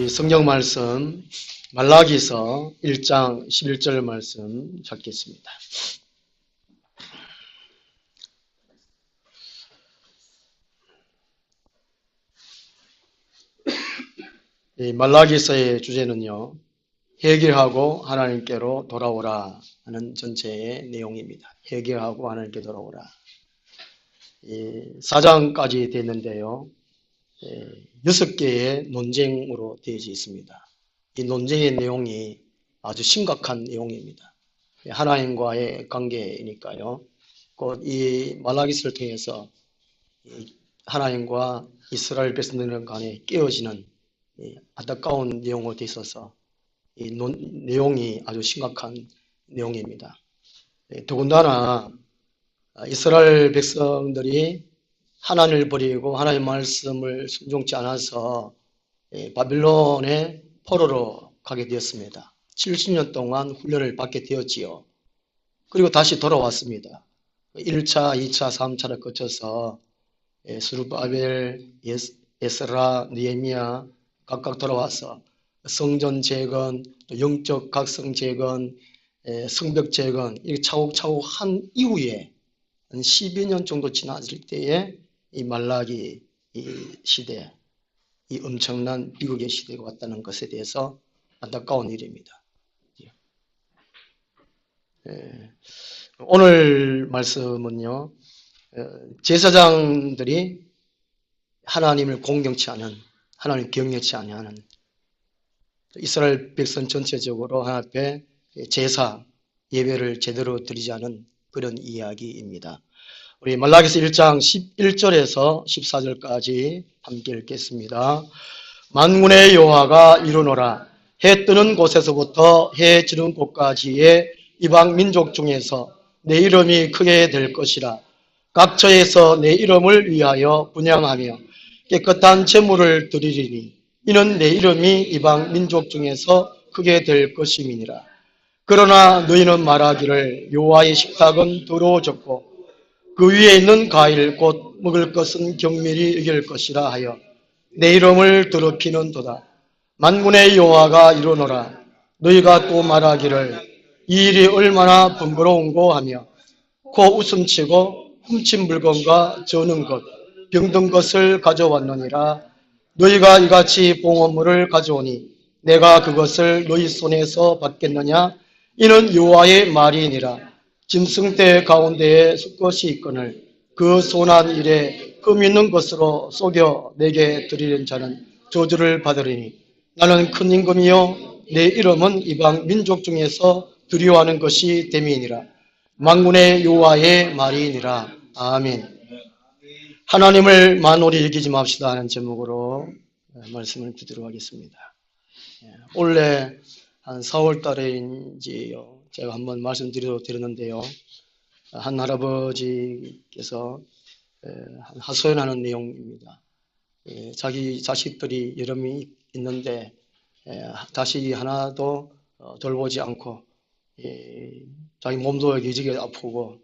우리 성경 말씀 말라기서 1장 11절 말씀 찾겠습니다. 이 말라기서의 주제는요, 회개하고 하나님께로 돌아오라 하는 전체의 내용입니다. 회개하고 하나님께 돌아오라. 4장까지 됐는데요, 6개의 논쟁으로 되어져 있습니다. 이 논쟁의 내용이 아주 심각한 내용입니다. 하나님과의 관계니까요. 곧 이 말라기서를 통해서 하나님과 이스라엘 백성들 간에 깨어지는 안타까운 내용으로 되어 있어서 이 내용이 아주 심각한 내용입니다. 더군다나 이스라엘 백성들이 하나님을 버리고 하나님의 말씀을 순종치 않아서 바빌론의 포로로 가게 되었습니다. 70년 동안 훈련을 받게 되었지요. 그리고 다시 돌아왔습니다. 1차, 2차, 3차를 거쳐서 스룹바벨, 에스라, 느헤미야 각각 돌아와서 성전 재건, 영적 각성 재건, 성벽 재건 이렇게 차곡차곡 한 이후에 한 10여 년 정도 지났을 때에 이 말라기 시대, 이 엄청난 비극의 시대가 왔다는 것에 대해서 안타까운 일입니다. 오늘 말씀은요, 제사장들이 하나님을 공경치 않은, 하나님을 경외치 아니하는 이스라엘 백성 전체적으로 하나님 앞에 제사, 예배를 제대로 드리지 않은 그런 이야기입니다. 우리 말라기서 1장 11절에서 14절까지 함께 읽겠습니다. 만군의 여호와가 이르노라. 해 뜨는 곳에서부터 해 지는 곳까지의 이방 민족 중에서 내 이름이 크게 될 것이라. 각처에서 내 이름을 위하여 분향하며 깨끗한 제물을 드리리니 이는 내 이름이 이방 민족 중에서 크게 될 것임이니라. 그러나 너희는 말하기를 여호와의 식탁은 더러워졌고 그 위에 있는 과일 곧 먹을 것은 경밀히 여길 것이라 하여 내 이름을 더럽히는도다. 만군의 여호와가 이르노라. 너희가 또 말하기를 이 일이 얼마나 번거로운고 하며 코 웃음치고 훔친 물건과 저는 것, 병든 것을 가져왔느니라. 너희가 이같이 봉헌물을 가져오니 내가 그것을 너희 손에서 받겠느냐? 이는 여호와의 말이니라. 짐승떼 가운데에 수컷이 있거늘 그 손한 일에 흠 있는 것으로 속여 내게 드리는 자는 저주를 받으리니 나는 큰 임금이요 내 이름은 이방 민족 중에서 두려워하는 것이 됨이니라. 만군의 여호와의 말이니라. 아멘. 하나님을 만홀히 여기지 맙시다 하는 제목으로 말씀을 드리도록 하겠습니다. 원래 한 4월 달에인지요, 제가 한번 말씀드렸는데요. 한 할아버지께서 하소연하는 내용입니다. 자기 자식들이 여러 명이 있는데 자식이 하나도 돌보지 않고 자기 몸도 여기저기 아프고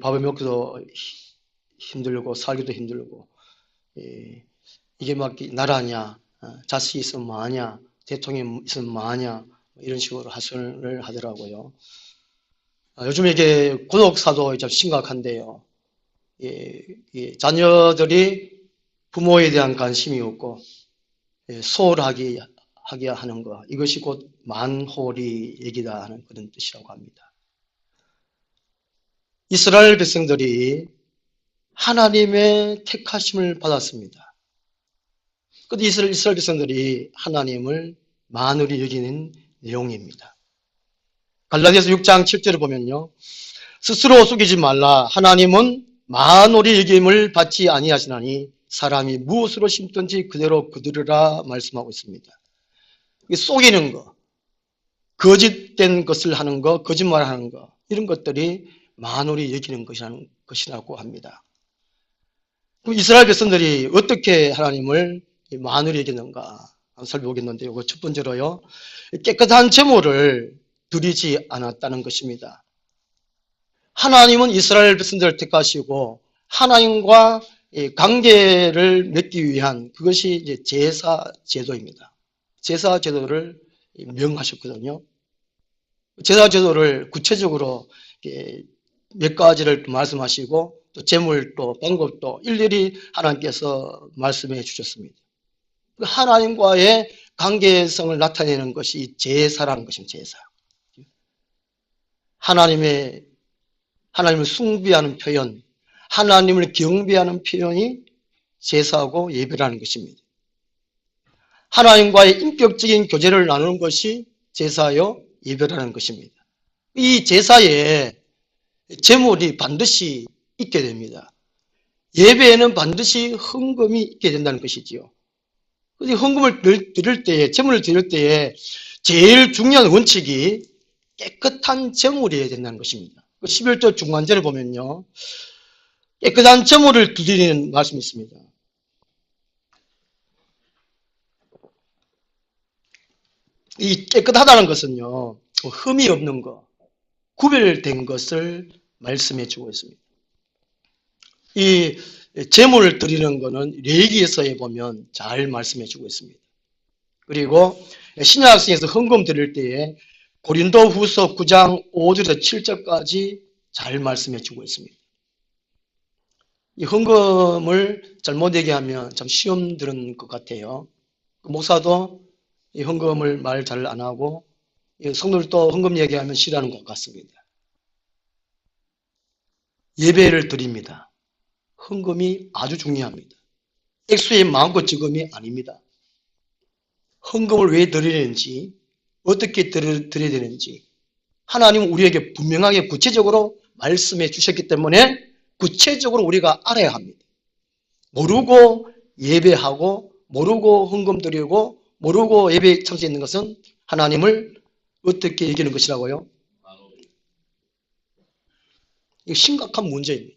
밥을 먹기도 힘들고 살기도 힘들고 이게 막 나라냐, 자식이 있으면 뭐하냐, 대통령이 있으면 뭐하냐 이런 식으로 하소연을 하더라고요. 요즘 이게 고독사도 좀 심각한데요. 자녀들이 부모에 대한 관심이 없고 소홀하게 하는 것, 이것이 곧 만홀히 얘기다 하는 그런 뜻이라고 합니다. 이스라엘 백성들이 하나님의 택하심을 받았습니다. 그런데 이스라엘 백성들이 하나님을 만홀히 여기는 내용입니다. 갈라디아서 6장 7절을 보면요, 스스로 속이지 말라. 하나님은 만홀히 여김을 받지 아니하시나니 사람이 무엇으로 심든지 그대로 거두리라 말씀하고 있습니다. 속이는 거, 거짓된 것을 하는 거, 거짓말하는 거, 이런 것들이 만홀히 여기는 것이라고 합니다. 그럼 이스라엘 백성들이 어떻게 하나님을 만홀히 여기는가 살펴보겠는데요. 그 첫 번째로요, 깨끗한 제물을 드리지 않았다는 것입니다. 하나님은 이스라엘 백성들을 택하시고 하나님과 관계를 맺기 위한 그것이 이제 제사 제도입니다. 제사 제도를 명하셨거든요. 제사 제도를 구체적으로 몇 가지를 말씀하시고 또 제물도 방법도 일일이 하나님께서 말씀해 주셨습니다. 하나님과의 관계성을 나타내는 것이 제사라는 것입니다. 제사. 하나님을 숭배하는 표현, 하나님을 경배하는 표현이 제사하고 예배라는 것입니다. 하나님과의 인격적인 교제를 나누는 것이 제사요 예배라는 것입니다. 이 제사에 제물이 반드시 있게 됩니다. 예배에는 반드시 헌금이 있게 된다는 것이지요. 헌금을 드릴 때에, 제물을 드릴 때에 제일 중요한 원칙이 깨끗한 제물이어야 된다는 것입니다. 11절 중간절에 보면요, 깨끗한 제물을 드리는 말씀이 있습니다. 이 깨끗하다는 것은요, 흠이 없는 것, 구별된 것을 말씀해 주고 있습니다. 이 제물을 드리는 것은 레위기에서에 보면 잘 말씀해 주고 있습니다. 그리고 신약성에서 헌금 드릴 때에 고린도후서 9장 5절에서 7절까지 잘 말씀해 주고 있습니다. 이 헌금을 잘못 얘기하면 참 시험 들은 것 같아요. 목사도 이 헌금을 말 잘 안 하고 성도들도 헌금 얘기하면 싫어하는 것 같습니다. 예배를 드립니다. 헌금이 아주 중요합니다. 액수의 많고 적음이 아닙니다. 헌금을 왜 드리는지, 어떻게 드려야 되는지 하나님은 우리에게 분명하게 구체적으로 말씀해 주셨기 때문에 구체적으로 우리가 알아야 합니다. 모르고 예배하고 모르고 헌금 드리고 모르고 예배에 참석했는 것은 하나님을 어떻게 이기는 것이라고요? 이거 심각한 문제입니다.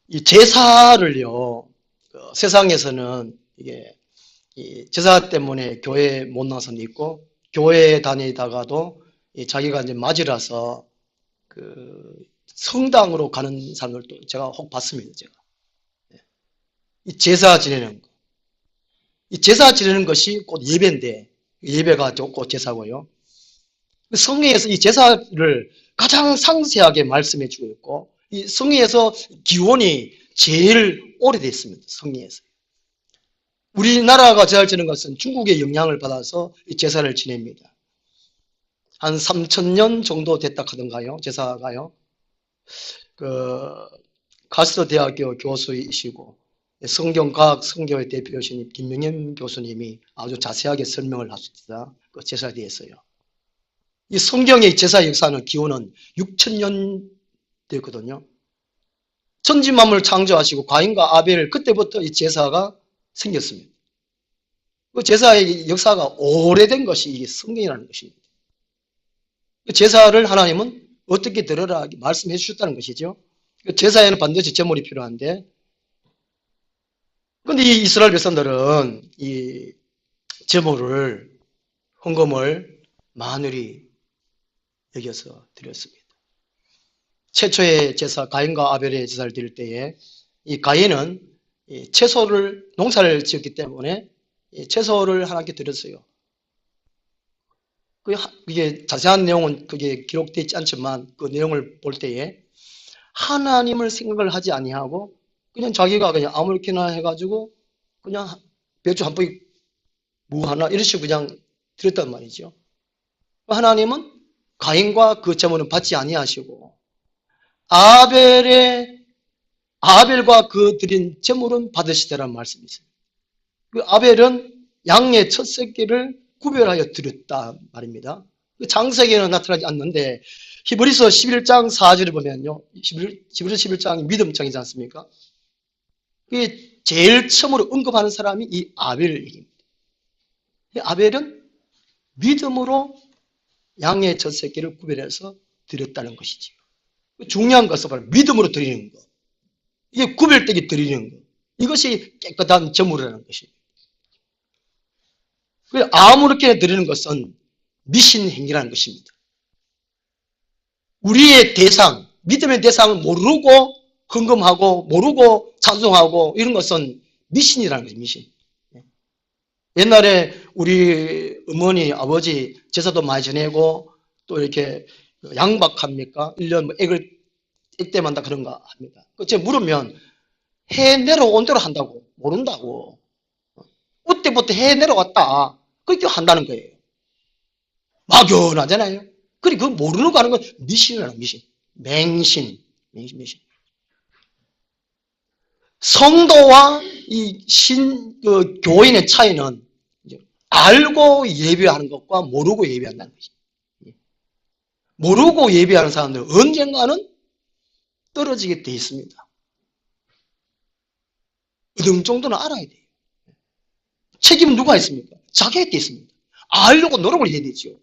이 제사를요, 세상에서는 이게 이 제사 때문에 교회에 못 나가서 있고, 교회에 다니다가도 자기가 이제 맞이라서 그 성당으로 가는 사람들도 제가 혹 봤습니다. 제가 이 제사 지내는 거, 이 제사 지내는 것이 곧 예배인데 예배가 곧 제사고요. 성경에서 이 제사를 가장 상세하게 말씀해 주고 있고, 이 성경에서 기원이 제일 오래되어 있습니다. 성경에서. 우리나라가 제사를 지내는 것은 중국의 영향을 받아서 이 제사를 지냅니다. 한 3,000년 정도 됐다 하던가요? 제사가요. 가스터 대학교 교수이시고 성경과학 성교의 대표이신 김명현 교수님이 아주 자세하게 설명을 하셨습니다. 그 제사에 대해서요. 이 성경의 제사 역사는 기원은 6,000년 됐거든요. 천지만물을 창조하시고 가인과 아벨, 그때부터 이 제사가 생겼습니다. 그 제사의 역사가 오래된 것이 이게 성경이라는 것입니다. 그 제사를 하나님은 어떻게 드려라 말씀해 주셨다는 것이죠. 그 제사에는 반드시 제물이 필요한데, 그런데 이 이스라엘 백성들은 이 제물을, 헌금을 마늘이 여겨서 드렸습니다. 최초의 제사, 가인과 아벨의 제사를 드릴 때에 이 가인은 채소를, 농사를 지었기 때문에 채소를 하나님께 드렸어요. 그게 자세한 내용은 그게 기록되어 있지 않지만 그 내용을 볼 때에 하나님을 생각을 하지 아니하고 그냥 자기가 그냥 아무렇게나 해가지고 그냥 배추 한 포기 무 하나 이런 식으로 그냥 드렸단 말이죠. 하나님은 가인과 그 제물은 받지 아니하시고 아벨과 그 드린 제물은 받으시더란 말씀이 있어요. 그 아벨은 양의 첫 새끼를 구별하여 드렸다 말입니다. 그 장세기에는 나타나지 않는데 히브리서 11장 4절을 보면요, 히브리서 11장이 믿음장이지 않습니까? 그게 제일 처음으로 언급하는 사람이 이 아벨입니다. 아벨은 믿음으로 양의 첫 새끼를 구별해서 드렸다는 것이지요. 중요한 것은 바로 믿음으로 드리는 것. 이게 구별되게 드리는 것. 이것이 깨끗한 제물이라는 것입니다. 아무렇게 드리는 것은 미신 행위라는 것입니다. 우리의 대상, 믿음의 대상을 모르고 헌금하고 모르고 찬송하고 이런 것은 미신이라는 거죠, 미신. 옛날에 우리 어머니, 아버지 제사도 많이 지내고 또 이렇게 양박합니까? 1년 뭐 액때만다 그런가 합니다. 제가 물으면 해 내려온 대로 한다고. 모른다고. 그때부터 해 내려왔다. 그렇게 한다는 거예요. 막연하잖아요. 그리고 그 모르는 거 하는 건 미신이라는 미신. 맹신. 미신. 성도와 교인의 차이는 알고 예배하는 것과 모르고 예배한다는 것이. 모르고 예배하는 사람들은 언젠가는 떨어지게 돼 있습니다. 어느 정도는 알아야 돼요. 책임은 누가 있습니까? 자기가 돼 있습니다. 알려고 노력을 해야 되지요.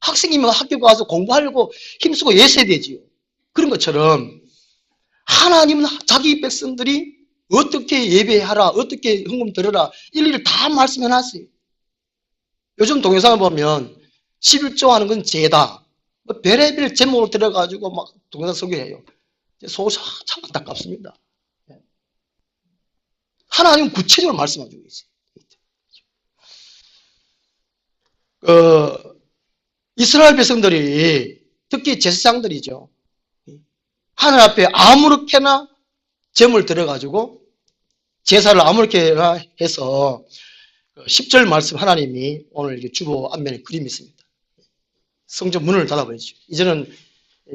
학생이면 학교 가서 공부하려고 힘쓰고 예세야 되지요. 그런 것처럼 하나님은 자기 백성들이 어떻게 예배하라, 어떻게 헌금 드려라 일일이 다 말씀해놨어요. 요즘 동영상을 보면 11조 하는 건 죄다. 별의별 제목을 들어가지고 막 동영상 소개해요. 속이 참 안타깝습니다. 하나님은 구체적으로 말씀하고 있어요. 이스라엘 백성들이 특히 제사장들이죠. 하늘 앞에 아무렇게나 제물 들어가지고 제사를 아무렇게나 해서 10절 말씀 하나님이 오늘 주보 앞면에 그림이 있습니다. 성전 문을 닫아버리죠. 이제는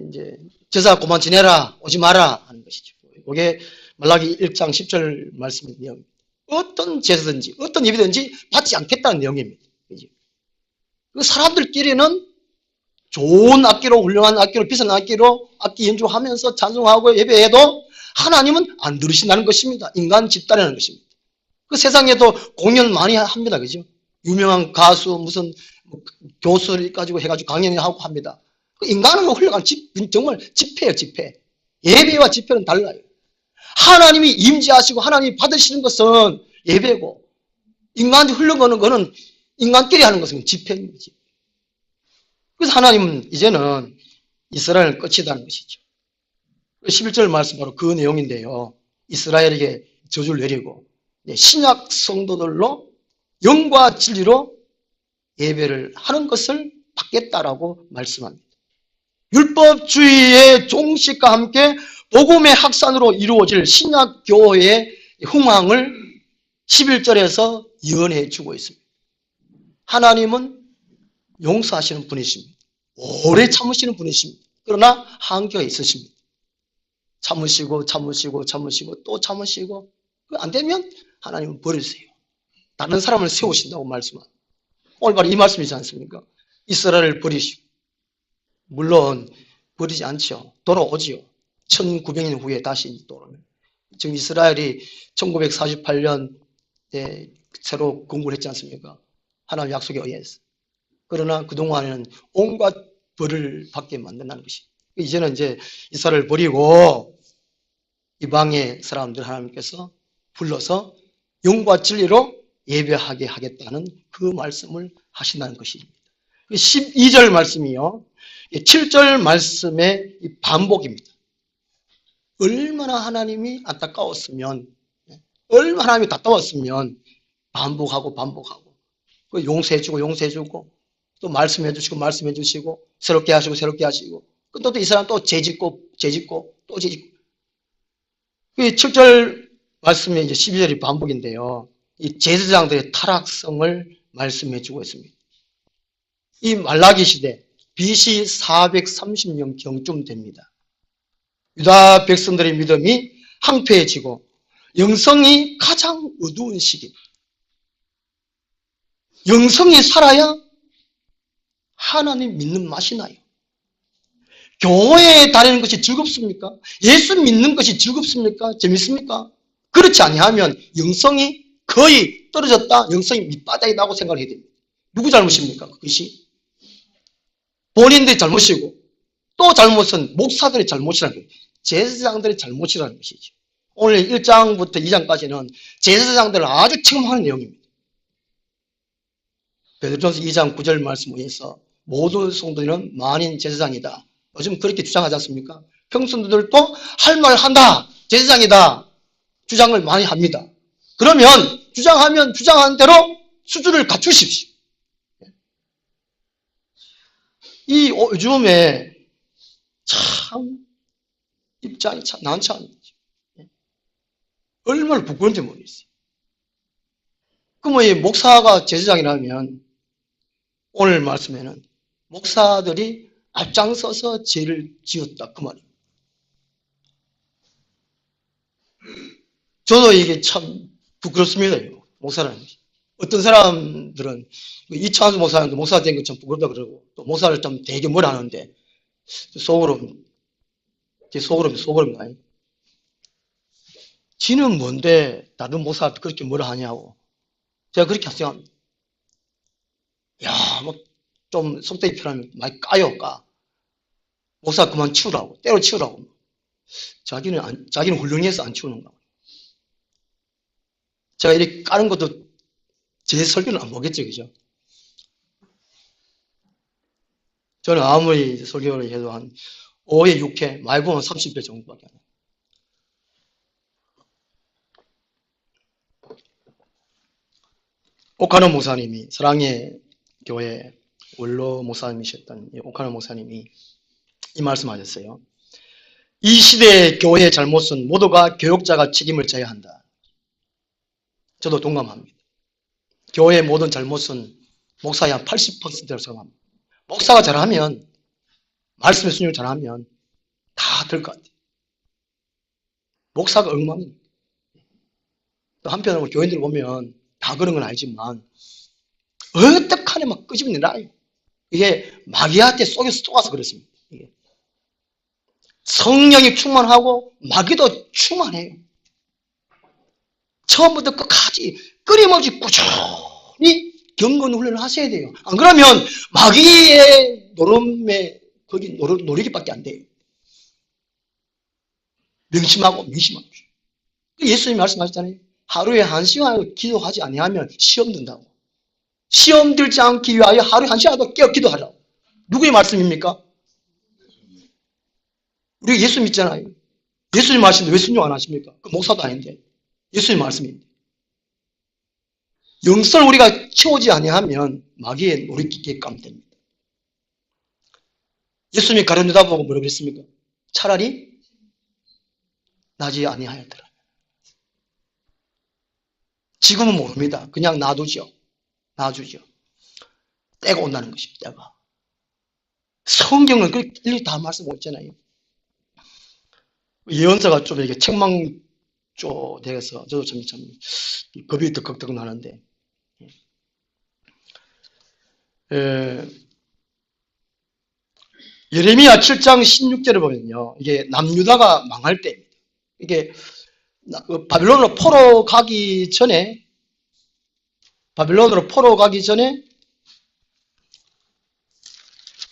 이제 제사 그만 지내라, 오지 마라 하는 것이죠. 이게 말라기 1장 10절 말씀의 내용입니다. 어떤 제사든지 어떤 예배든지 받지 않겠다는 내용입니다. 그 사람들끼리는 좋은 악기로, 훌륭한 악기로, 비싼 악기로 악기 연주하면서 찬송하고 예배해도 하나님은 안 들으신다는 것입니다. 인간 집단이라는 것입니다. 그 세상에도 공연 많이 합니다. 그죠? 유명한 가수, 무슨 교수를 가지고 해가지고 강연하고 합니다. 그 인간은 훌륭한 정말 집회예요, 집회. 예배와 집회는 달라요. 하나님이 임재하시고 하나님이 받으시는 것은 예배고, 인간이 흘러가는 거는 인간끼리 하는 것은 집회인 거지. 그래서 하나님은 이제는 이스라엘 끝이다는 것이죠. 11절 말씀 바로 그 내용인데요. 이스라엘에게 저주를 내리고 신약 성도들로 영과 진리로 예배를 하는 것을 받겠다라고 말씀합니다. 율법주의의 종식과 함께 복음의 확산으로 이루어질 신약 교회의 흥황을 11절에서 예언해 주고 있습니다. 하나님은 용서하시는 분이십니다. 오래 참으시는 분이십니다. 그러나 한계가 있으십니다. 참으시고 또 참으시고 안 되면 하나님은 버리세요. 다른 사람을 세우신다고 말씀합니다. 오늘 바로 이 말씀이지 않습니까? 이스라엘을 버리시고, 물론 버리지 않죠. 돌아오지요. 1900년 후에 다시 돌아오면. 지금 이스라엘이 1948년에 새로 건국을 했지 않습니까? 하나님 약속에 의해서. 그러나 그동안에는 온갖 벌을 받게 만든다는 것이. 이제는 이제 이스라엘을 버리고 이방의 사람들 하나님께서 불러서 영과 진리로 예배하게 하겠다는 그 말씀을 하신다는 것입니다. 12절 말씀이요. 7절 말씀의 반복입니다. 얼마나 하나님이 안타까웠으면, 얼마나 하나님이 답답했으면 반복하고 용서해주고 또 말씀해주시고 새롭게 하시고 또 이 사람 또 죄짓고 또 죄짓고. 7절 말씀에 이제 12절이 반복인데요. 이 제사장들의 타락성을 말씀해주고 있습니다. 이 말라기 시대 BC 430년 경쯤 됩니다. 유다 백성들의 믿음이 황폐해지고 영성이 가장 어두운 시기입니다. 영성이 살아야 하나님 믿는 맛이 나요. 교회에 다니는 것이 즐겁습니까? 예수 믿는 것이 즐겁습니까? 재밌습니까? 그렇지 아니하면 영성이 거의 떨어졌다, 영성이 밑바닥이라고 생각을 해야 됩니다. 누구 잘못입니까? 그것이 본인들의 잘못이고 또 잘못은 목사들의 잘못이라는 거예요. 제사장들의 잘못이라는 것이죠. 오늘 1장부터 2장까지는 제사장들을 아주 책망하는 내용입니다. 베드로전서 2장 9절 말씀에 의해서 모든 성도들은 만인 제사장이다. 요즘 그렇게 주장하지 않습니까? 평성도들도 할 말 한다. 제사장이다. 주장을 많이 합니다. 그러면 주장하는 대로 수준을 갖추십시오. 이 요즘에 참 입장이 참 난처한 거죠. 얼마나 부끄러운지 모르겠어요. 그럼 이 목사가 제사장이라면 오늘 말씀에는 목사들이 앞장서서 죄를 지었다 그 말이에요. 저도 이게 참 부끄럽습니다. 목사라는 것이. 어떤 사람들은 이창수 목사님도 목사 된 거 참 부끄럽다 그러고 또 목사를 좀 되게 뭐라 하는데 속으로인가요? 지는 뭔데 다른 목사한테 그렇게 뭐라 하냐고. 제가 그렇게 생각합니다. 야, 뭐 좀 속되게 표현하면 많이 까요, 까. 목사 그만 치우라고, 때려치우라고. 자기는 훌륭해서 안 치우는가. 제가 이렇게 까는 것도 제 설교는 안 보겠죠, 그죠? 저는 아무리 설교를 해도 한 5회, 6회, 많이 보면 30회 정도밖에 안 해요. 오카노 목사님이, 사랑의 교회 원로 목사님이셨던 오카노 목사님이 이 말씀하셨어요. 이 시대의 교회의 잘못은 모두가 교육자가 책임을 져야 한다. 저도 동감합니다. 교회의 모든 잘못은 목사의 한 80%라고 생각합니다. 목사가 잘하면, 말씀의 순종을 잘하면 다 될 것 같아요. 목사가 엉망이니까. 또 한편으로 교인들 보면 다 그런 건 아니지만 어떡하네 막 끄집어내라요. 이게 마귀한테 속아서 그렇습니다. 이게. 성령이 충만하고 마귀도 충만해요. 처음부터 끝까지 끊임없이 꾸준히 경건 훈련을 하셔야 돼요. 안 그러면 마귀의 노름에 거기 노리기밖에 안 돼요. 명심하고 명심하고. 예수님이 말씀하셨잖아요. 하루에 1시간 기도하지 아니하면 시험 든다고. 시험 들지 않기 위하여 하루에 1시간도 깨어 기도하라고. 누구의 말씀입니까? 우리가 예수 믿잖아요. 예수님 말씀인데 왜 순종 안 하십니까? 그 목사도 아닌데. 예수님 말씀인데. 영성을 우리가 채우지 아니하면 마귀의 노리기에 감됩니다. 예수님이 가려내다보고 뭐라고 그랬습니까? 차라리 나지 아니하였더라. 지금은 모릅니다. 그냥 놔두죠. 놔주죠. 때가 온다는 것입니다. 때가. 성경은 일일이 다 말씀하고 있잖아요. 예언서가 좀 이렇게 책망조 되어서 저도 참 겁이 덜컥덜컥 나는데 예레미야 7장 16절을 보면요. 이게 남유다가 망할 때입니다. 이게 바빌론으로 포로 가기 전에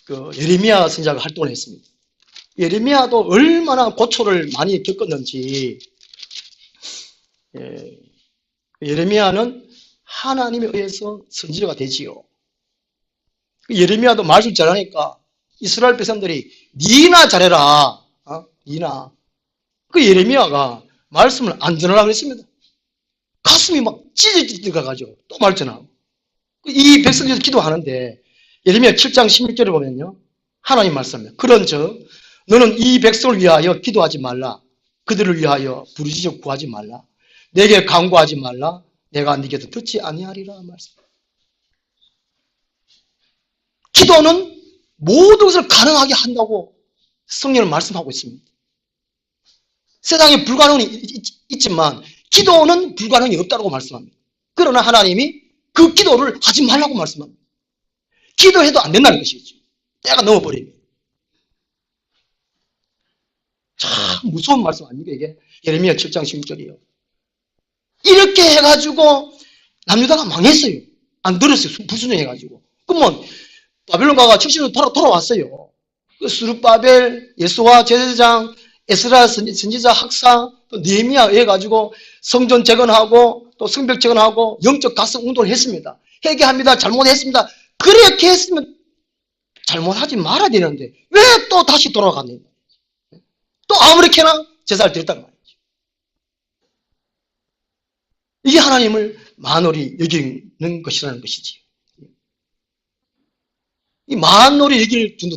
그 예레미야 선지자가 활동을 했습니다. 예레미야도 얼마나 고초를 많이 겪었는지 예레미야는 하나님에 의해서 선지자가 되지요. 예레미야도 말씀 잘하니까 이스라엘 백성들이 니나 잘해라. 니나. 그 예레미야가 말씀을 안 전하라고 그랬습니다. 가슴이 막 찢어지듯 가가지고 또 말 전하고. 이 백성들이 기도하는데 예레미야 7장 16절에 보면요. 하나님 말씀이에요. 그런즉 너는 이 백성을 위하여 기도하지 말라. 그들을 위하여 부르짖어 구하지 말라. 내게 간구하지 말라. 내가 네게도 듣지 아니하리라 말씀. 기도는 모든 것을 가능하게 한다고 성령은 말씀하고 있습니다. 세상에 불가능이 있지만 기도는 불가능이 없다고 말씀합니다. 그러나 하나님이 그 기도를 하지 말라고 말씀합니다. 기도해도 안 된다는 것이죠. 때가 넘어버리면. 참 무서운 말씀 아닙니까 이게? 예레미야 7장 16절이에요. 이렇게 해가지고 남유다가 망했어요. 안 들었어요. 불순종해가지고. 그러면 바빌론가가 70년 돌아왔어요. 그 스룹바벨, 예수와 제사장, 에스라 선지자 학사, 또 느헤미야 해가지고 성전 재건하고 또 성벽 재건하고 영적 각성 운동을 했습니다. 회개합니다. 잘못했습니다. 그렇게 했으면 잘못하지 말아야 되는데 왜 또 다시 돌아갔는가? 또 아무렇게나 제사를 드렸단 말이죠. 이게 하나님을 만홀히 여기는 것이라는 것이지. 이 만홀히 여길 정도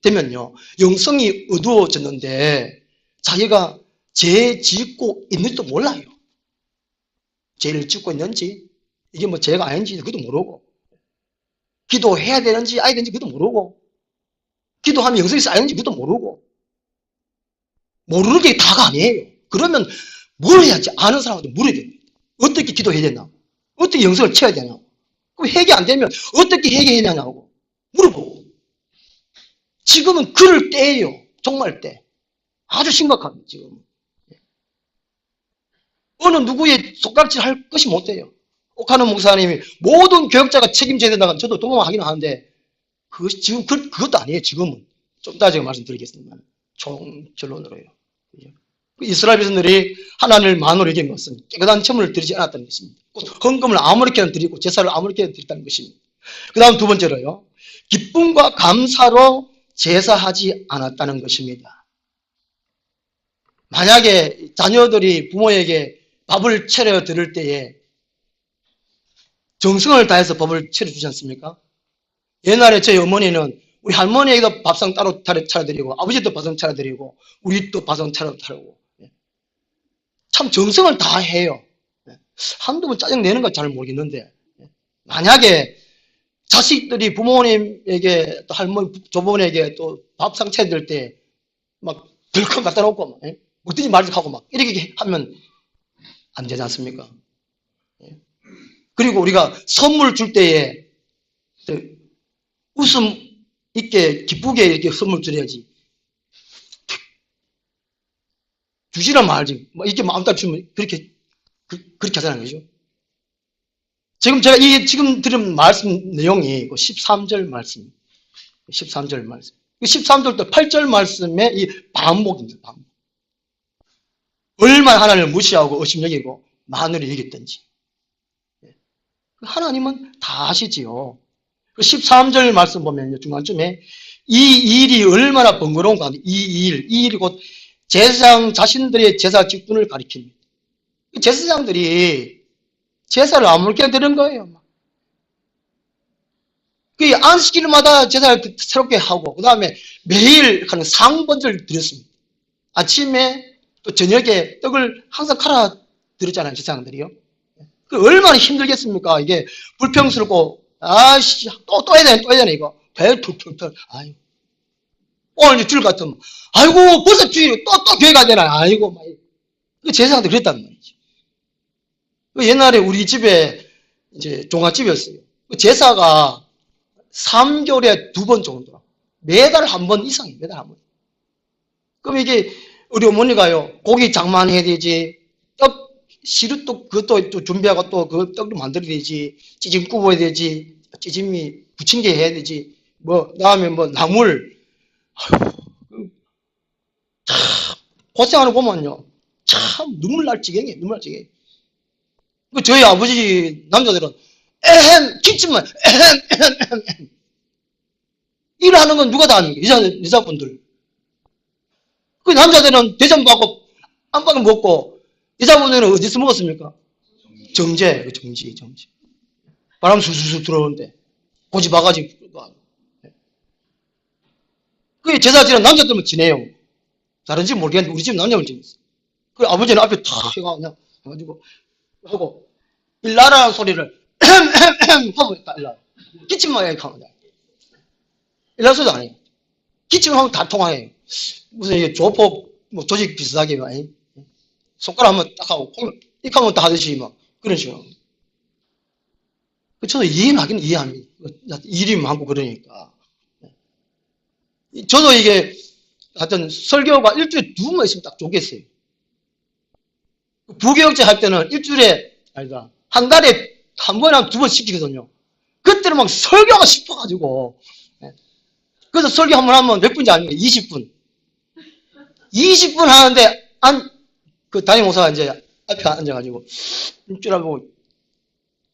되면요, 영성이 어두워졌는데 자기가 죄 짓고 있는지도 몰라요. 죄를 짓고 있는지, 이게 뭐 죄가 아닌지 그것도 모르고, 기도해야 되는지 아야 되는지 그것도 모르고, 기도하면 영성이 쌓이는지 그것도 모르고, 모르는 게 다가 아니에요. 그러면 뭘 해야지? 아는 사람한테 물어야 됩니다. 어떻게 기도해야 되나? 어떻게 영성을 채워야 되나? 그럼 해결 안 되면 어떻게 해결해냐고 물어보고. 지금은 그럴 때예요. 정말 때. 아주 심각합니다. 지금. 어느 누구의 손가락질 할 것이 못 돼요. 옥하는 목사님이 모든 교역자가 책임져야 된다고 저도 동감하기는 하는데, 그것이 지금 그것도 아니에요. 지금은. 좀 이따 제가 말씀드리겠습니다. 총결론으로요. 이스라엘 백성들이 하나님을 만홀히 여긴 것은 깨끗한 제물을 드리지 않았다는 것입니다. 헌금을 아무렇게나 드리고 제사를 아무렇게나 드렸다는 것입니다. 그 다음 두 번째로요, 기쁨과 감사로 제사하지 않았다는 것입니다. 만약에 자녀들이 부모에게 밥을 차려 드릴 때에 정성을 다해서 밥을 차려 주지 않습니까? 옛날에 저희 어머니는 우리 할머니에게도 밥상 따로 차려드리고, 아버지도 밥상 차려드리고, 우리 또 밥상 차려드리고, 참 정성을 다 해요. 한두 번 짜증내는 건 잘 모르겠는데, 만약에 자식들이 부모님에게 또 할머니, 조부모에게 또 밥상 차려드릴 때 막 덜컥 갖다 놓고 막 먹든지 말든지 하고 막 이렇게 하면 안 되지 않습니까? 그리고 우리가 선물 줄 때에 웃음 있게 기쁘게 이렇게 선물 드려야지. 주시란 말지. 뭐 이렇게 마음따라 주면 그렇게 하자는 거죠. 지금 제가 지금 들은 말씀 내용이 13절 말씀. 13절 말씀. 13절부터 8절 말씀의 이 반복입니다. 반복. 얼마나 하나님을 무시하고 의심여기고 만홀히 여겼던지. 하나님은 다 아시지요. 13절 말씀 보면 중간쯤에 이 일이 얼마나 번거로운가. 이 일이 곧 제사장 자신들의 제사 직분을 가리킵니다. 제사장들이 제사를 아무렇게나 드는 거예요. 그 안식일마다 제사를 새롭게 하고, 그 다음에 매일 하는 상번제를 드렸습니다. 아침에 또 저녁에 떡을 항상 갈아 드렸잖아요, 제사장들이요. 그 얼마나 힘들겠습니까? 이게 불평스럽고, 아씨, 또 해야 되네, 이거. 배 툭툭툭, 아이고. 오늘 주일 같으면, 아이고, 벌써 주일, 또 교회 가야 되나, 아이고, 막. 그 제사장들 그랬단 말이죠. 옛날에 우리 집에 이제 종갓집이었어요. 제사가 3개월에 2번 정도. 매달 한 번 이상이에요. 매달 한 번. 그럼 이게 우리 어머니가요, 고기 장만해야 되지, 시루떡 그것도 또 준비하고 또 그 떡도 만들어야 되지, 찌짐 구워야 되지, 찌짐이 부침개 해야 되지, 뭐 다음에 뭐 나물. 아유, 참 고생하는 거 보면요, 참 눈물 날 지경이에요. 눈물 날 지경. 저희 아버지 남자들은 기침만 일하는 건 누가 다 하는 거예요? 여자분들. 그 남자들은 대접 받고 안방에 먹고, 여자분들은 어디서 먹었습니까? 정제. 바람 술술 들어오는데 고지 바가지. 그 제사 지는 남자들만 지내요. 다른 집 모르겠는데 우리 집 남자만 지냈어. 그 아버지는 앞에 탁 해가 그냥 해가지고 하고 일나라는 소리를 하고 있다. 일나 기침만 해 하면 일날 소리도 안 해요. 기침을 하면 다 통화해요. 무슨 이게 조폭 뭐 조직 비슷하게 막 손가락 한번 딱 하고 이렇게 하면 다 하듯이 막 그런 식으로. 저도 이해는 하긴 이해합니다. 일이 많고 그러니까. 저도 이게 하여튼 설교가 일주일에 2번 있으면 딱 좋겠어요. 부교육제 할 때는 일주일에 아니다 한 달에 한 번이나 2번 시키거든요. 그때는 막 설교가 싶어가지고. 그래서 설교 한 번 하면 몇 분인지 아닙니까? 20분. 20분 하는데 그 담임 목사가 이제 앞에 앉아가지고 일주일 보고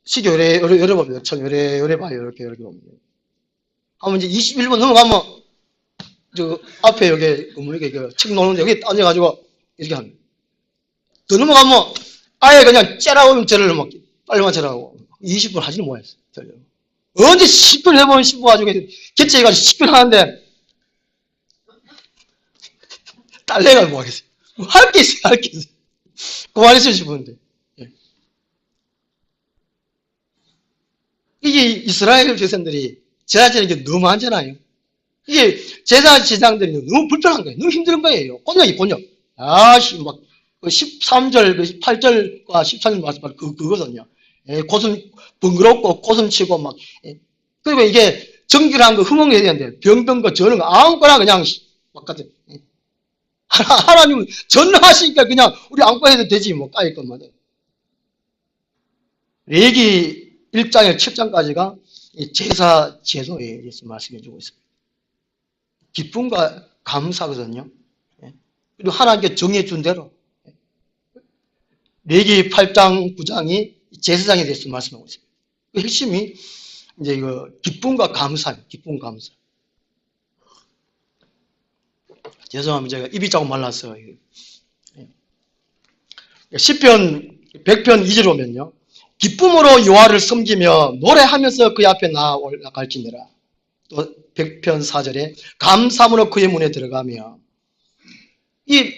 시계 요래 봅니다. 참 요래 봐요. 이렇게 봅니다. 하면 이제 21분 넘어가면 저 앞에 여기 뭐 이렇게 책 놓는데 여기 앉아가지고 이렇게 합니다. 더 넘어가면 아예 그냥 째라오면 째를 막 빨리만 째라고 20분 하지는 뭐했어. 언제 10분 해보면 10분 가지고 개체해가지고 10분 하는데 딸내가 뭐 하겠어요. 뭐 할 게 있어요, 할 게 있어요. 그만했으면 싶은데. 예. 이게 이스라엘 제사장들이 제사지는 게 너무 많잖아요. 이게 제사 지상들이 너무 불편한 거예요. 너무 힘든 거예요. 곤욕이 곤욕. 아씨, 막, 13절, 8절과 14절 말씀, 그거거든요. 예, 고슴, 번거롭고 고슴치고 막, 예. 그리고 이게 정결한 거 흥흥해야 되는데, 병든거 저런 거 아무거나 그냥, 막 같은, 예. 하나님은 전능하시니까 그냥 우리 아무거나 해도 되지, 뭐, 까일 것만 해. 레기 1장에 7장까지가 제사 제도에 대해서 말씀해 주고 있습니다. 기쁨과 감사거든요. 그리고 하나님께 정해준 대로 레기 8장 9장이 제사장에 대해서 말씀하고 있습니다. 그 핵심이 이제 이거 기쁨과 감사, 기쁨 감사. 죄송합니다. 제가 입이 조금 말랐어요. 시편 100편 2절 오면요. 기쁨으로 여호와를 섬기며 노래하면서 그의 앞에 나아갈지니라. 또 100편 4절에 감사함으로 그의 문에 들어가며 이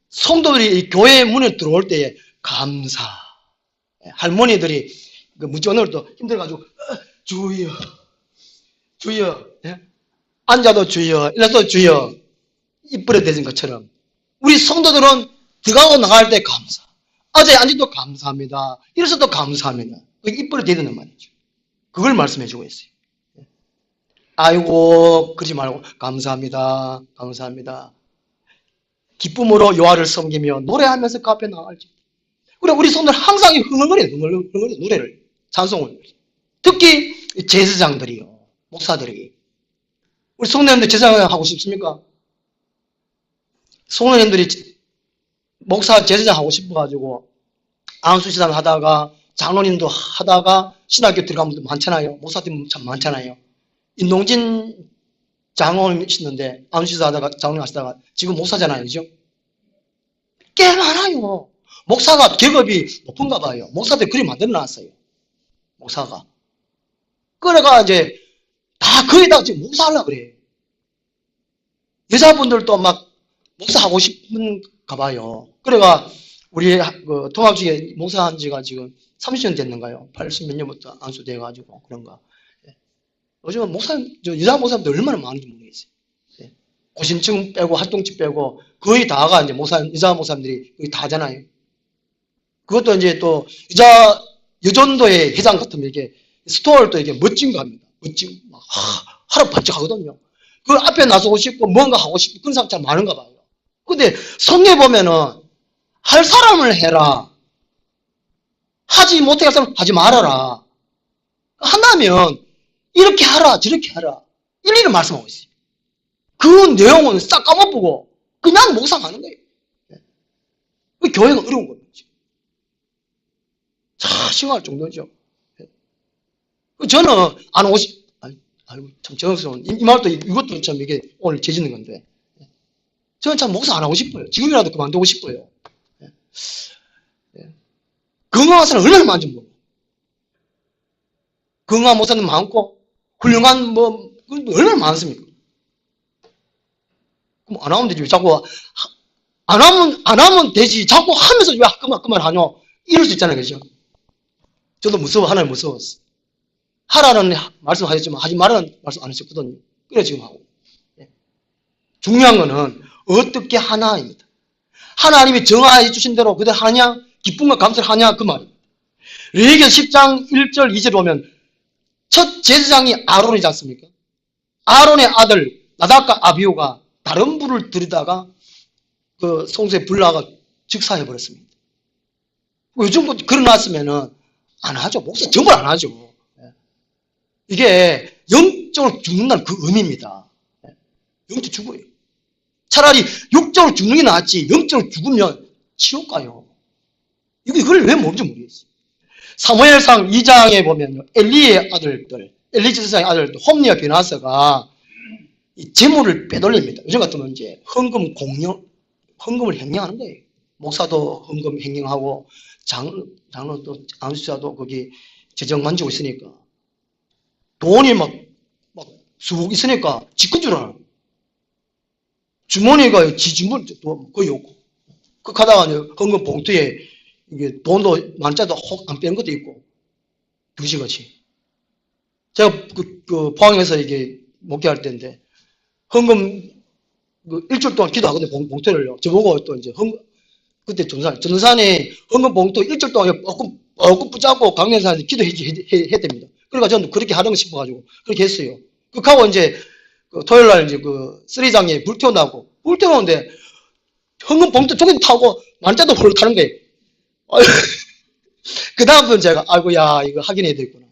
성도들이 이 교회 문에 들어올 때에 감사. 할머니들이 그 무전으로도 힘들어가지고 주여 주여 예? 앉아도 주여 일어서도 주여 이불에 대는 것처럼 우리 성도들은 들어가고 나갈 때 감사. 어제 앉아도 감사합니다. 일어서도 감사합니다. 이불에 대는 말이죠. 그걸 말씀해 주고 있어요. 아이고 그러지 말고 감사합니다. 감사합니다. 기쁨으로 여호와를 섬기며 노래하면서 그 앞에 나갈지. 그리고 우리 성도들 항상 흥얼거려요. 노래를 찬송을. 특히 제사장들이요. 목사들이. 우리 성도님들 제사장 하고 싶습니까? 성도님들이 목사 제사장 하고 싶어가지고 안수시단 하다가 장로님도 하다가 신학교 들어가면 분들 많잖아요. 목사님 참 많잖아요. 인동진 장로님 있었는데 안수시단 하다가 장로님 하시다가 지금 목사잖아요. 그죠? 꽤 많아요. 목사가 계급이 높은가 봐요. 목사들 그리 만들어 놨어요. 목사가. 그래가 이제 다 거의 다 지금 목사하려고 그래. 여자분들도 막 목사 하고 싶은가 봐요. 그래가 우리 그 통합지에 목사한 지가 지금 30년 됐는가요? 80몇 년부터 안수돼가지고 그런가. 요즘은 여자 목사님들 얼마나 많은지 모르겠어요. 고신층 빼고 활동치 빼고 거의 다가 이제 여자 목사님들이 거의 다잖아요. 그것도 이제 또 여전도의 회장 같으면 이렇게 스토어를 또 이렇게 멋진 거 합니다. 멋진 막 하루 반짝 하거든요. 그 앞에 나서고 싶고 뭔가 하고 싶고 그런 사람 참 많은가 봐요. 근데 성경에 보면은 할 사람을 해라. 하지 못해 할 사람 하지 말아라. 한다면 이렇게 하라 저렇게 하라. 일일이 말씀하고 있어요. 그 내용은 싹 까먹고 그냥 묵상하는 거예요. 그 교회가 어려운 거예요. 심할 정도죠. 저는 안 하고 아이고, 참 정스러운. 이 말도, 이것도 참 이게 오늘 재짓는 건데. 저는 참 목사 안 하고 싶어요. 지금이라도 그만두고 싶어요. 건강한 사람 얼마나 많은지 몰라요. 건강한 목사님 많고, 훌륭한 얼마나 많습니까? 그럼 안 하면 되지. 왜 자꾸, 안 하면 되지. 자꾸 하면서 왜 그만 하뇨? 이럴 수 있잖아요. 그죠? 저도 하나님 무서웠어. 하라는 말씀하셨지만 하지 말라는 말씀 안 하셨거든요. 그래 지금 하고. 중요한 거는 어떻게 하나입니다. 하나님이 정하해 주신 대로 그대로 하냐, 기쁨과 감사를 하냐 그 말입니다. 레위기 10장 1절 2절 보면 첫 제사장이 아론이지 않습니까? 아론의 아들 나답과 아비후가 다른 불을 들이다가 그 성소에 불나가 즉사해 버렸습니다. 요즘 그러 놨으면은 안 하죠. 목사 정말 안 하죠. 이게 영적으로 죽는다는 그 의미입니다. 영적으로 죽어요. 차라리 육적으로 죽는 게 낫지 영적으로 죽으면 지옥 가요. 이걸 왜 모르는지 모르겠어요. 사무엘상 2장에 보면요. 엘리의 아들들, 엘리 제사장의 아들들, 홈리와 비나스가 재물을 빼돌립니다. 요즘 같으면 이제 헌금을 횡령하는 거예요. 목사도 헌금 횡령하고 장로도 안수자도 거기 재정 만지고 있으니까 돈이 쑥 있으니까 지큰 줄 알아. 주머니가 지주머니도 거의 없고 그 가다가 헌금 봉투에 이게 돈도 만짜도 혹 안 빼는 것도 있고 두시같이. 제가 그 포항에서 이게 목회할 때인데 헌금 일주일 동안 기도하거든요. 봉투를요. 저보고 또 이제 그때 전산에 헌금 봉투 일주일 동안 뻐끔 붙잡고 강연사한테 기도했답니다. 그러니까 저는 그렇게 하려고 싶어가지고 그렇게 했어요. 그하고 이제 토요일 날 이제 쓰리장에 불태우는데 헌금 봉투 조금 타고 만짜도 홀로 타는 거예요. 그 다음부터는 제가 아이고야 이거 확인해야 되겠구나.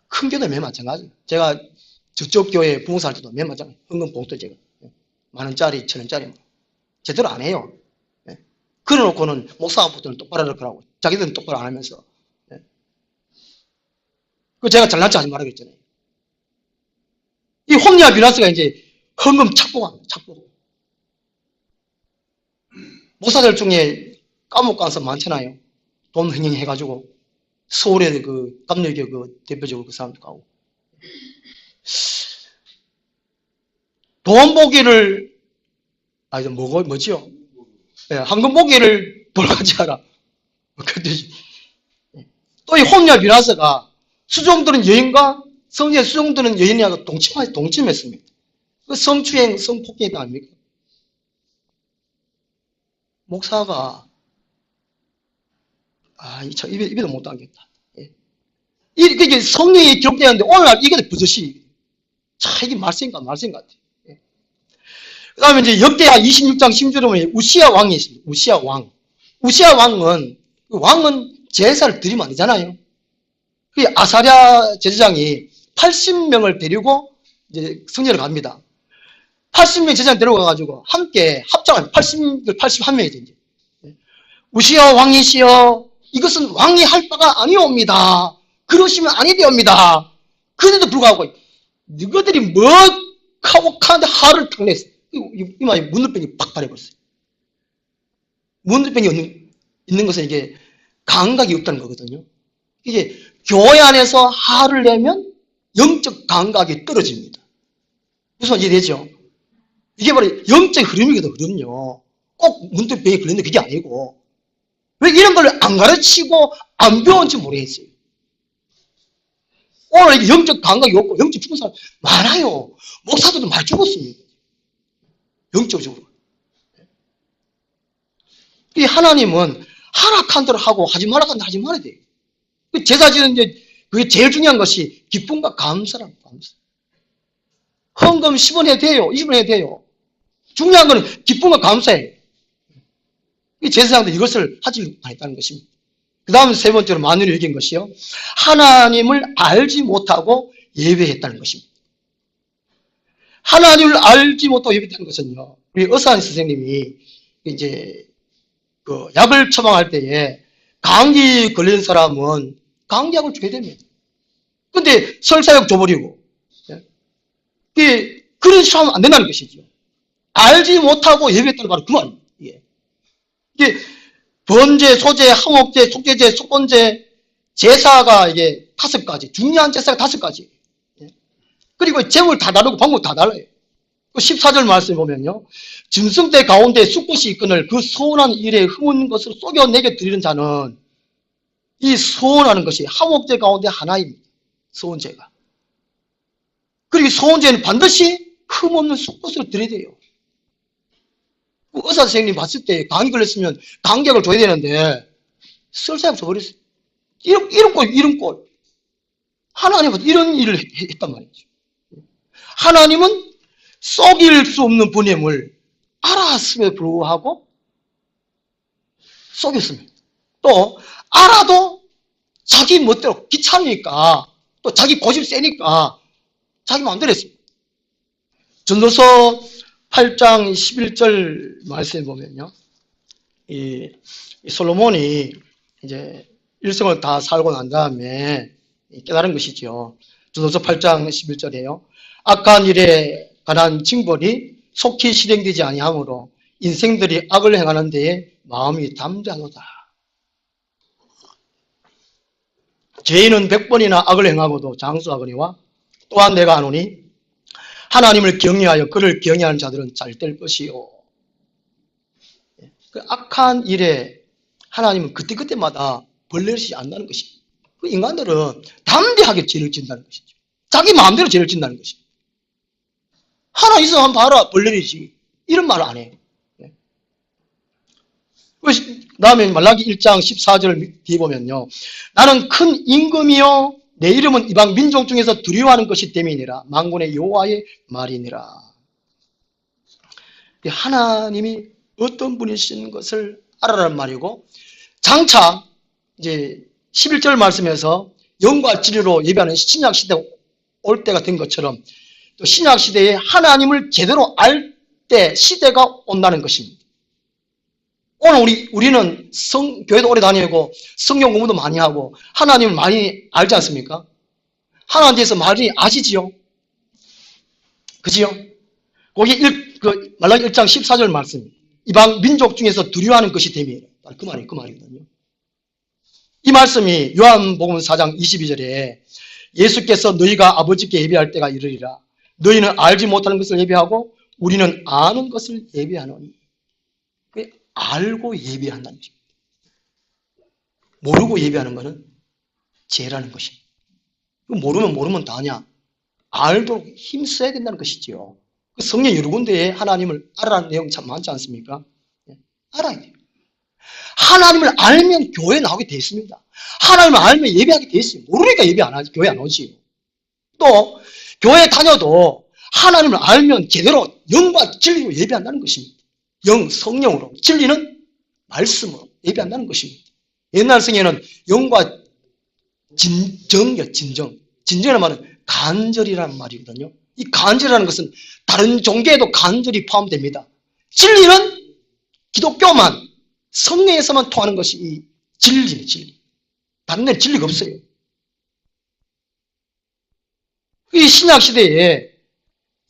큰 교도 맨 마찬가지. 제가 저쪽 교회 부흥사할 때도 맨 마찬가지. 헌금 봉투 제가 10,000원짜리 1,000원짜리 제대로 안 해요. 그래놓고는 목사부터는 똑바로 할 거라고 자기들은 똑바로 안 하면서. 그 제가 잘난 척 하지 말라고 했잖아요. 이 홈리아 비나스가 이제 헌금 착복합니다. 착복. 목사들 중에 감옥 가서 많잖아요. 돈 횡령해가지고 서울에 그 감리교 대표적으로 그 사람도 가고. 돈 보기를 뭐지요? 네, 황금 보기를 보러 가지 않아. 또 이 홈리아 비나스가 수종들은 여인과 성지의 수종들은 여인하고 동침했습니다. 그 성추행, 성폭행이 아닙니까? 목사가 참 입에도 못 담겠다. 이게 성령이 기록되었는데 오늘날 이게 버젓이 이게 말씀인 것 같아. 그 다음에 이제 역대하 26장 16절에 보면 우시야 왕이 있습니다. 우시야 왕. 우시야 왕은 제사를 드리면 안 되잖아요. 그 아사랴 제사장이 80명을 데리고 이제 성전을 갑니다. 80명 제사장 데려가가지고 함께 합장을 81명이죠. 이제. 우시야 왕이시여 이것은 왕이 할 바가 아니옵니다. 그러시면 아니 되옵니다. 그런데도 불구하고 너희들이 뭐 하고 하는데 화를 탁 냈어. 이 말이 문들병이 팍 발해버렸어요. 문들병이 있는 것은 이게 감각이 없다는 거거든요. 이게 교회 안에서 화를 내면 영적 감각이 떨어집니다. 무슨 말인지 이해되죠? 이게 바로 영적 흐름이거든요. 꼭 문득병이 걸렸는데 그게 아니고 왜 이런 걸 안 가르치고 안 배웠는지 모르겠어요. 오늘 영적 감각이 없고 영적 죽은 사람 많아요. 목사들도 많이 죽었습니다. 영적으로. 이 하나님은 하락한 대로 하고 하지 말라고 하지 말아야 돼요. 제사 지는데 그게 제일 중요한 것이 기쁨과 감사라는 감사. 헌금 10원 해도 돼요. 20원 해도 돼요. 중요한 것은 기쁨과 감사예요. 이 제사장도 이것을 하지 못했다는 것입니다. 그 다음 세 번째로 마누를 여긴 것이요. 하나님을 알지 못하고 예배했다는 것입니다. 하나님을 알지 못하고 예배했다는 것은요. 우리 의사한 선생님이 이제 그 약을 처방할 때에 감기 걸린 사람은 감기약을 줘야 됩니다. 근데 설사약 줘버리고 그런 식으로 하면 안 된다는 것이죠. 알지 못하고 예배했다는 바로 그 말입니다. 이게 번제, 소제, 항옥제, 속죄제, 속건제, 제사가 이게 5가지, 중요한 제사가 5가지. 그리고 제물 다 다르고 방법 다 달라요. 14절 말씀에 보면요. 짐승대 가운데 숫꽃이 있거늘 그 소원한 일에 흠은 것을 속여내게 드리는 자는 이 소원하는 것이 항옥제 가운데 하나입니다. 소원제가. 그리고 소원제는 반드시 흠없는 숫꽃을 드려야 돼요. 의사 선생님 봤을 때 감기 걸렸으면 감기약을 줘야 되는데 설사약 줘버렸어요. 이런 꼴. 하나님은 이런 일을 했단 말이죠. 하나님은 속일 수 없는 분임을 알았음에도 불구하고 속였습니다. 또 알아도 자기 멋대로 귀찮으니까 또 자기 고집 세니까 자기 마음대로 했습니다. 전도서 8장 11절 말씀에 보면요. 이 솔로몬이 이제 일생을 다 살고 난 다음에 깨달은 것이죠. 전도서 8장 11절이에요. 악한 일에 관한 징벌이 속히 실행되지 아니하므로 인생들이 악을 행하는 데에 마음이 담대하도다. 죄인은 100번이나 악을 행하고도 장수하거니와 또한 내가 하노니 하나님을 경외하여 그를 경외하는 자들은 잘 될 것이요. 그 악한 일에 하나님은 그때그때마다 벌레를 쓰지 않는다는 것입니다. 그 인간들은 담대하게 죄를 짓는다는 것이죠. 자기 마음대로 죄를 짓는다는 것입니다. 하나 있어 한번 봐라 벌레이지 이런 말을 안 해요. 그 다음에 말라기 1장 14절 뒤에 보면요. 나는 큰 임금이요 내 이름은 이방 민족 중에서 두려워하는 것이 됨이니라. 만군의 여호와의 말이니라. 하나님이 어떤 분이신 것을 알아라는 말이고, 장차 이제 11절 말씀에서 영과 진리로 예배하는 신약 시대 올 때가 된 것처럼 또 신약 시대에 하나님을 제대로 알 때 시대가 온다는 것입니다. 오늘 우리는 교회도 오래 다니고 성경 공부도 많이 하고 하나님을 많이 알지 않습니까? 하나님에 대해서 많이 아시지요? 그지요? 거기 말라기 1장 14절 말씀. 이방 민족 중에서 두려워하는 것이 됨이에요. 그 말이거든요. 이 말씀이 요한복음 4장 22절에 예수께서 너희가 아버지께 예배할 때가 이르리라. 너희는 알지 못하는 것을 예배하고 우리는 아는 것을 예배하노니. 알고 예배한다는 것입니다. 모르고 예배하는 것은 죄라는 것입니다. 모르면 다냐? 알도록 힘써야 된다는 것이지요. 성경 여러 군데에 하나님을 알아라는 내용 참 많지 않습니까? 알아야 돼요. 하나님을 알면 교회 나오게 되어 있습니다. 하나님을 알면 예배하게 되어 있어요. 모르니까 예배 안 하지, 교회 안 오지요. 또 교회 다녀도 하나님을 알면 제대로 영과 진리로 예배한다는 것입니다. 영, 성령으로, 진리는 말씀으로 예배한다는 것입니다. 옛날 성에는 영과 진정이요, 진정. 진정이라는 말은 간절이라는 말이거든요. 이 간절이라는 것은 다른 종교에도 간절이 포함됩니다. 진리는 기독교만, 성령에서만 통하는 것이 이 진리입니다, 진리. 다른 데는 진리가 없어요. 이 신약시대에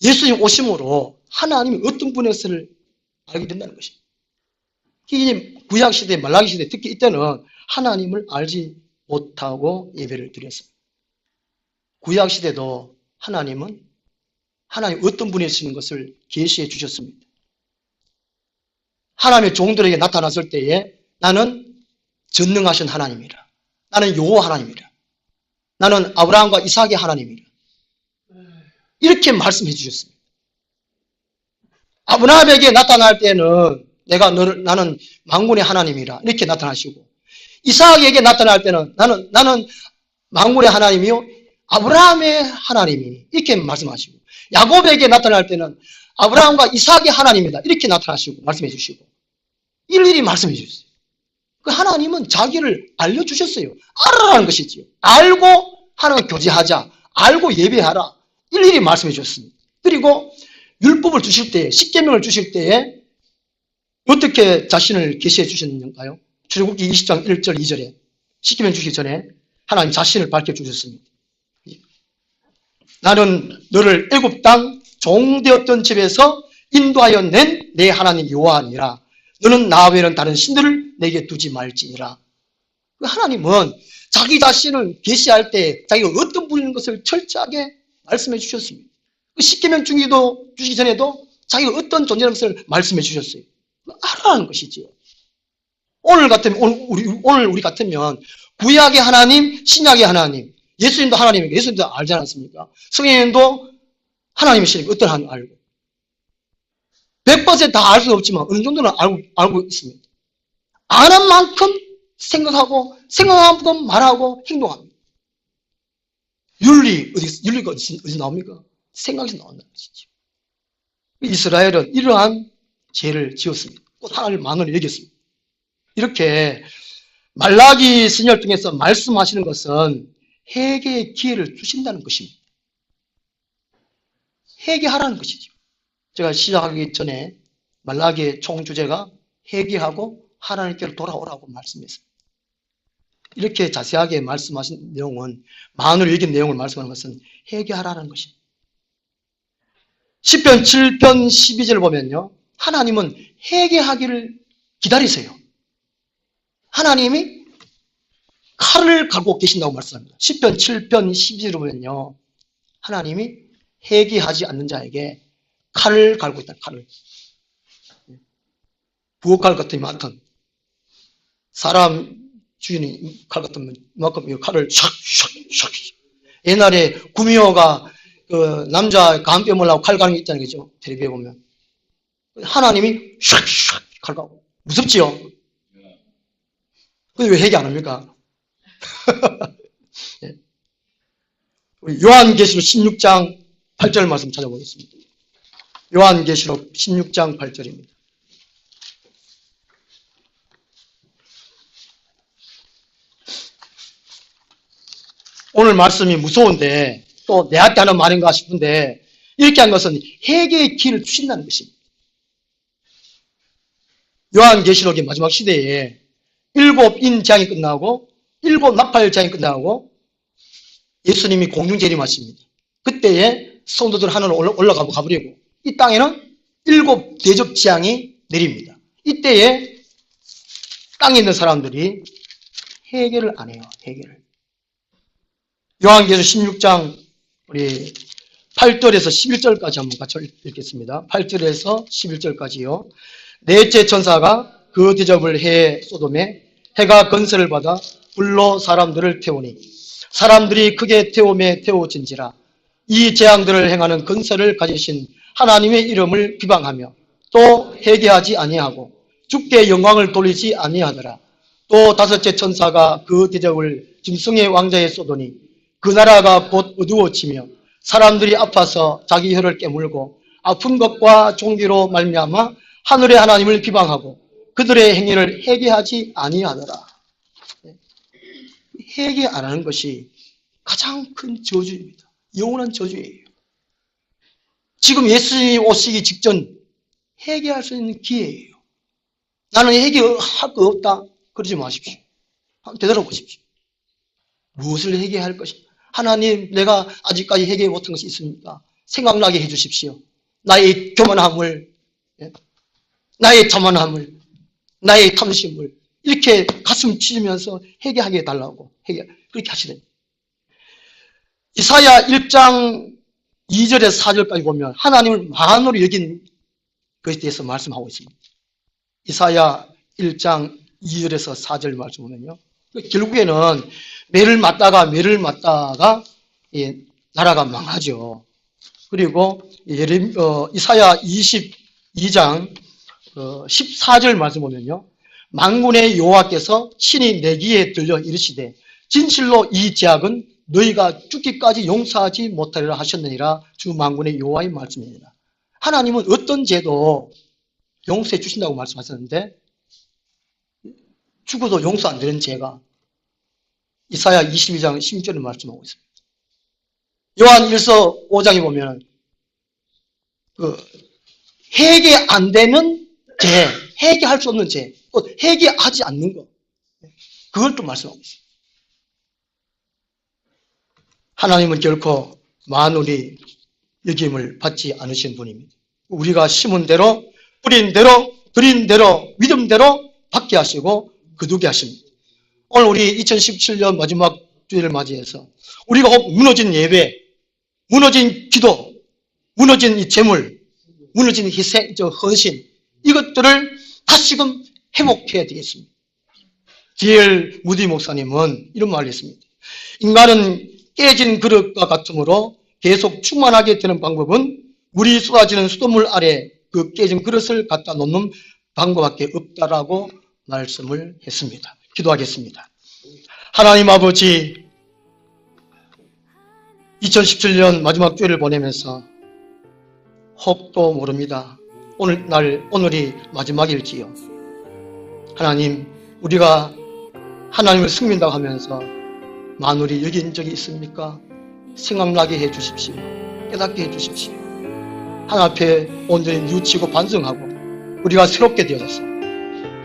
예수님 오심으로 하나님이 어떤 분이었을 알게 된다는 것입니다. 이 구약시대, 말라기시대, 특히 이때는 하나님을 알지 못하고 예배를 드렸습니다. 구약시대도 하나님 어떤 분이시는 것을 계시해 주셨습니다. 하나님의 종들에게 나타났을 때에 나는 전능하신 하나님이라. 나는 여호와 하나님이라. 나는 아브라함과 이삭의 하나님이라. 이렇게 말씀해 주셨습니다. 아브라함에게 나타날 때는 나는 만군의 하나님이라 이렇게 나타나시고, 이삭에게 나타날 때는 나는 만군의 하나님이요 아브라함의 하나님이니 이렇게 말씀하시고, 야곱에게 나타날 때는 아브라함과 이삭의 하나님이다 이렇게 나타나시고 말씀해 주시고, 일일이 말씀해 주셨어요. 그 하나님은 자기를 알려주셨어요. 알아라는 것이지요. 알고 하나님과 교제하자, 알고 예배하라 일일이 말씀해 주셨습니다. 그리고 율법을 주실 때에, 십계명을 주실 때에 어떻게 자신을 계시해 주셨는가요? 출애굽기 20장 1절 2절에 십계명 주시기 전에 하나님 자신을 밝혀주셨습니다. 나는 너를 애굽 땅 종되었던 집에서 인도하여 낸 내 하나님 여호와니라. 너는 나 외에는 다른 신들을 내게 두지 말지니라. 하나님은 자기 자신을 계시할 때 자기가 어떤 분인 것을 철저하게 말씀해 주셨습니다. 십계명 주시기 전에도 자기가 어떤 존재라는 것을 말씀해 주셨어요. 알아라는 것이지요. 오늘 우리 같으면 구약의 하나님, 신약의 하나님, 예수님도 하나님이고 예수님도 알지 않았습니까? 성령님도 하나님이시니까 어떤 하나님 알고 100%다 알 수는 없지만 어느 정도는 알고 있습니다. 아는 만큼 생각하고 생각한 만큼 말하고 행동합니다. 윤리가 어디서 나옵니까? 생각에서 나온다는 것이죠. 이스라엘은 이러한 죄를 지었습니다. 꼭 하나님을 만으로 여겼습니다. 이렇게 말라기 선열 중에서 말씀하시는 것은 회개의 기회를 주신다는 것입니다. 회개하라는 것이죠. 제가 시작하기 전에 말라기의 총주제가 회개하고 하나님께로 돌아오라고 말씀했습니다. 이렇게 자세하게 말씀하신 내용은, 만으로 여긴 내용을 말씀하는 것은 회개하라는 것입니다. 시편 7편 12절 보면요, 하나님은 회개하기를 기다리세요. 하나님이 칼을 갈고 계신다고 말씀합니다. 시편 7편 12절을 보면요, 하나님이 회개하지 않는 자에게 칼을 갈고 있다. 칼을. 부엌칼 같은 많던 사람 주인이 칼 같은 만큼 이 칼을 샥샥샥. 옛날에 구미호가 그 남자 간뺨을 하고 칼 가는 게 있잖아요, 그죠? 텔레비에 보면 하나님이 샥샥 칼 가고 무섭지요? 근데 왜 회개 안 합니까? 네. 우리 요한계시록 16장 8절 말씀 찾아보겠습니다. 요한계시록 16장 8절입니다. 오늘 말씀이 무서운데 또 내한테 하는 말인가 싶은데 이렇게 한 것은 회개의 길을 주신다는 것입니다. 요한계시록의 마지막 시대에 7인 재앙이 끝나고 7 나팔 재앙이 끝나고 예수님이 공중 재림하십니다. 그때에 성도들 하늘로 올라가 버리고 이 땅에는 7 대접 재앙이 내립니다. 이때에 땅에 있는 사람들이 회개를 안 해요. 회개를. 요한계시록 16장 우리 8절에서 11절까지 한번 같이 읽겠습니다. 8절에서 11절까지요. 넷째 천사가 그 대접을 해 소돔에 해가 건설을 받아 불로 사람들을 태우니 사람들이 크게 태움에 태워진지라. 이 재앙들을 행하는 건설을 가지신 하나님의 이름을 비방하며 또 회개하지 아니하고 주께 영광을 돌리지 아니하더라. 또 다섯째 천사가 그 대접을 짐승의 왕자에 쏘더니 그 나라가 곧 어두워지며 사람들이 아파서 자기 혀를 깨물고 아픈 것과 종기로 말미암아 하늘의 하나님을 비방하고 그들의 행위를 회개하지 아니하더라. 회개 안 하는 것이 가장 큰 저주입니다. 영원한 저주예요. 지금 예수님이 오시기 직전 회개할 수 있는 기회예요. 나는 회개할 거 없다. 그러지 마십시오. 한번 되돌아보십시오. 무엇을 회개할 것인가? 하나님, 내가 아직까지 회개 못한 것이 있습니까? 생각나게 해주십시오. 나의 교만함을, 나의 자만함을, 나의 탐심을 이렇게 가슴 찢으면서 회개하게 해달라고 그렇게 하시래요. 이사야 1장 2절에서 4절까지 보면 하나님을 만으로 여긴 것에 대해서 말씀하고 있습니다. 이사야 1장 2절에서 4절 말씀 보면요, 결국에는 매를 맞다가 나라가 망하죠. 그리고 이사야 22장 14절 말씀 보면요, 만군의 여호와께서 친히 내 귀에 들려 이르시되 진실로 이 죄악은 너희가 죽기까지 용서하지 못하리라 하셨느니라. 주 만군의 여호와의 말씀입니다. 하나님은 어떤 죄도 용서해 주신다고 말씀하셨는데 죽어도 용서 안 되는 죄가 이사야 22장 16절을 말씀하고 있습니다. 요한 1서 5장에 보면 회개 안 되는 죄, 회개할 수 없는 죄, 또 회개하지 않는 것, 그걸 또 말씀하고 있습니다. 하나님은 결코 만운이 여김을 받지 않으신 분입니다. 우리가 심은 대로, 뿌린 대로, 드린 대로, 믿음대로 받게 하시고 거두게 하십니다. 오늘 우리 2017년 마지막 주일을 맞이해서 우리가 무너진 예배, 무너진 기도, 무너진 이 재물, 무너진 희생, 헌신, 이것들을 다시금 회복해야 되겠습니다. D.L. 무디 목사님은 이런 말을 했습니다. 인간은 깨진 그릇과 같으므로 계속 충만하게 되는 방법은 물이 쏟아지는 수돗물 아래 그 깨진 그릇을 갖다 놓는 방법밖에 없다라고 말씀을 했습니다. 기도하겠습니다. 하나님 아버지, 2017년 마지막 주일을 보내면서 혹도 모릅니다. 오늘이 마지막일지요. 하나님, 우리가 하나님을 섬긴다고 하면서 만물이 여긴 적이 있습니까? 생각나게 해 주십시오. 깨닫게 해 주십시오. 하나님 앞에 온전히 뉘우치고 반성하고 우리가 새롭게 되어서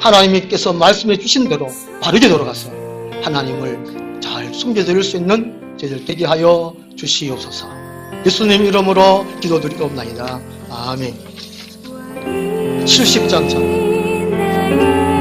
하나님께서 말씀해 주신 대로 바르게 돌아가서 하나님을 잘 섬겨드릴 수 있는 저희들 되게 하여 주시옵소서. 예수님 이름으로 기도드리옵나이다. 아멘. 70장 찬